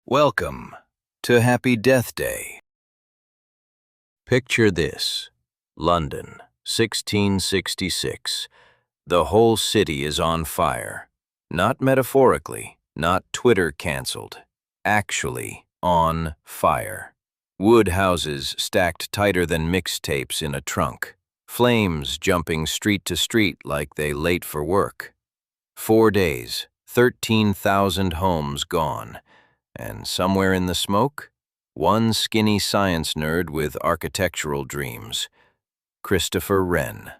Welcome to Happy Death Day. Picture this: London, 1666. The whole city is on fire. Not metaphorically, not Twitter canceled. Actually on fire. Wood houses stacked tighter than mixtapes in a trunk. Flames jumping street to street like they late for work. 4 days, 13,000 homes gone. And somewhere in the smoke, one skinny science nerd with architectural dreams. Christopher Wren.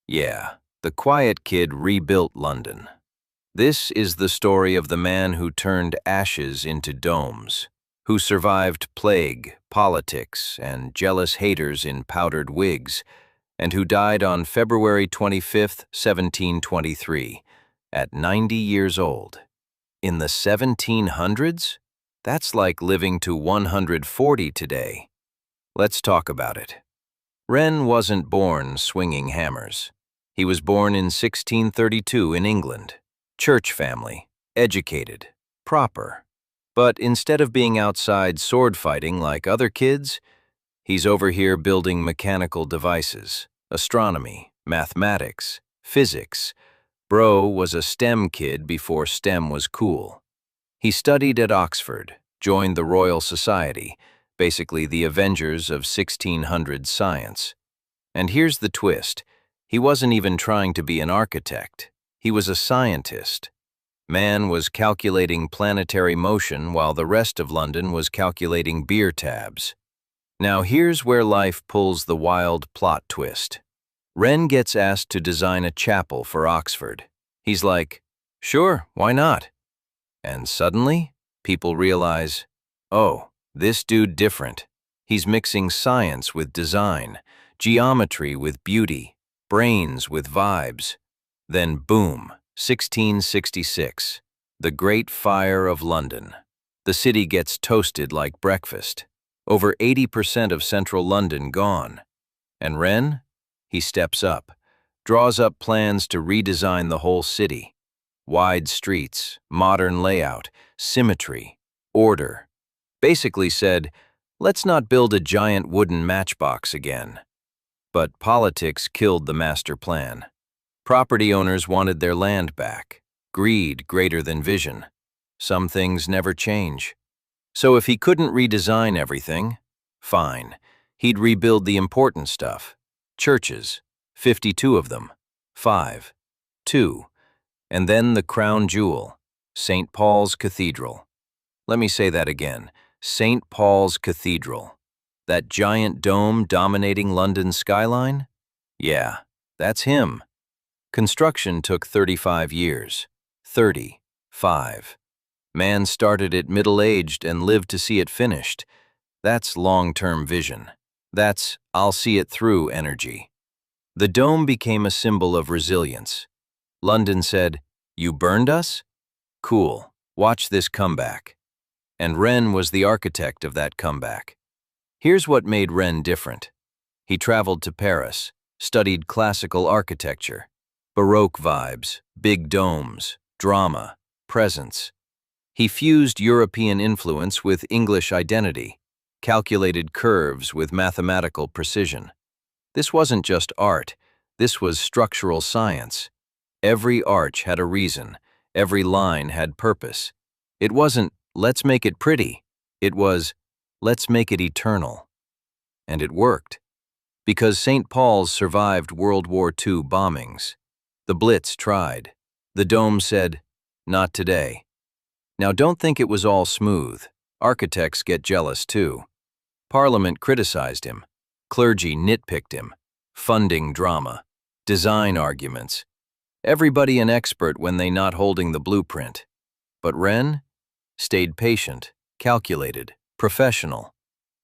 Yeah, the quiet kid rebuilt London. This is the story of the man who turned ashes into domes, who survived plague, politics, and jealous haters in powdered wigs, and who died on February 25th, 1723, at 90 years old. In the 1700s? That's like living to 140 today. Let's talk about it. Wren wasn't born swinging hammers. He was born in 1632 in England. Church family, educated, proper. But instead of being outside sword fighting like other kids, he's over here building mechanical devices, astronomy, mathematics, physics. Bro was a STEM kid before STEM was cool. He studied at Oxford, joined the Royal Society, basically the Avengers of 1600s science. And here's the twist: he wasn't even trying to be an architect. He was a scientist. Man was calculating planetary motion while the rest of London was calculating beer tabs. Now here's where life pulls the wild plot twist. Wren gets asked to design a chapel for Oxford. He's like, sure, why not? And suddenly, people realize, oh, this dude different. He's mixing science with design, geometry with beauty, brains with vibes. Then boom, 1666, the Great Fire of London. The city gets toasted like breakfast. Over 80% of central London gone. And Wren? He steps up, draws up plans to redesign the whole city. Wide streets, modern layout, symmetry, order. Basically said, let's not build a giant wooden matchbox again. But politics killed the master plan. Property owners wanted their land back. Greed greater than vision. Some things never change. So if he couldn't redesign everything, fine. He'd rebuild the important stuff. Churches, 52 of them. 5. 2. And then the crown jewel, St. Paul's Cathedral. Let me say that again, St. Paul's Cathedral. That giant dome dominating London's skyline? Yeah, that's him. Construction took 35 years. 35. Man started it middle-aged and lived to see it finished. That's long-term vision. That's I'll see it through energy. The dome became a symbol of resilience. London said, you burned us? Cool, watch this comeback. And Wren was the architect of that comeback. Here's what made Wren different. He traveled to Paris, studied classical architecture, Baroque vibes, big domes, drama, presence. He fused European influence with English identity, calculated curves with mathematical precision. This wasn't just art, this was structural science. Every arch had a reason, every line had purpose. It wasn't, let's make it pretty. It was, let's make it eternal. And it worked. Because St. Paul's survived World War II bombings. The Blitz tried. The dome said, not today. Now don't think it was all smooth. Architects get jealous too. Parliament criticized him. Clergy nitpicked him. Funding drama. Design arguments. Everybody an expert when they not holding the blueprint. But Wren stayed patient, calculated, professional.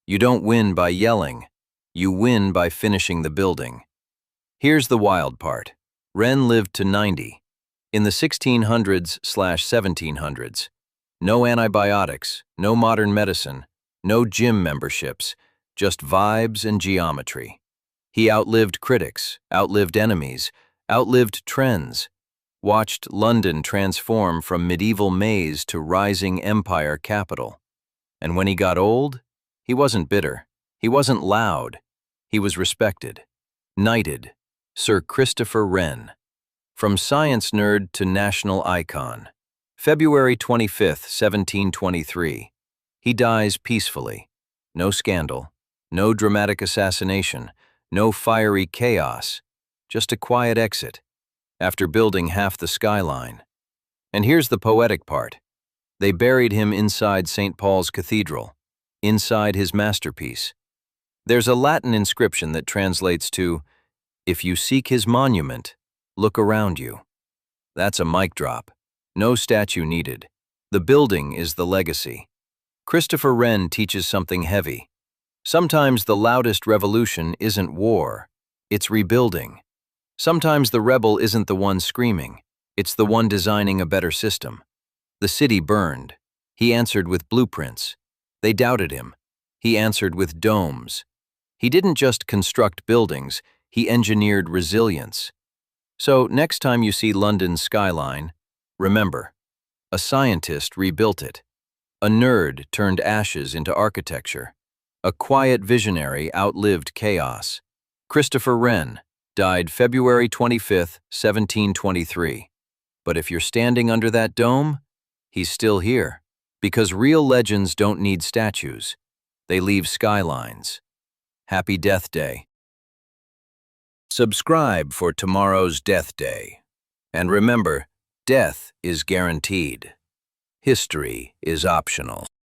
You don't win by yelling. You win by finishing the building. Here's the wild part. Wren lived to 90. In the 1600s/1700s. No antibiotics, no modern medicine, no gym memberships, just vibes and geometry. He outlived critics, outlived enemies, outlived trends, watched London transform from medieval maze to rising empire capital. And when he got old, he wasn't bitter. He wasn't loud. He was respected. Knighted. Sir Christopher Wren. From science nerd to national icon. February 25th, 1723. He dies peacefully. No scandal. No dramatic assassination. No fiery chaos. Just a quiet exit. After building half the skyline. And here's the poetic part. They buried him inside St. Paul's Cathedral, inside his masterpiece. There's a Latin inscription that translates to, "If you seek his monument, look around you." That's a mic drop. No statue needed. The building is the legacy. Christopher Wren teaches something heavy. Sometimes the loudest revolution isn't war, it's rebuilding. Sometimes the rebel isn't the one screaming, it's the one designing a better system. The city burned. He answered with blueprints. They doubted him. He answered with domes. He didn't just construct buildings, he engineered resilience. So next time you see London's skyline, remember, a scientist rebuilt it. A nerd turned ashes into architecture. A quiet visionary outlived chaos. Christopher Wren died February 25th, 1723. But if you're standing under that dome, he's still here, because real legends don't need statues. They leave skylines. Happy Death Day. Subscribe for tomorrow's Death Day. And remember, death is guaranteed. History is optional.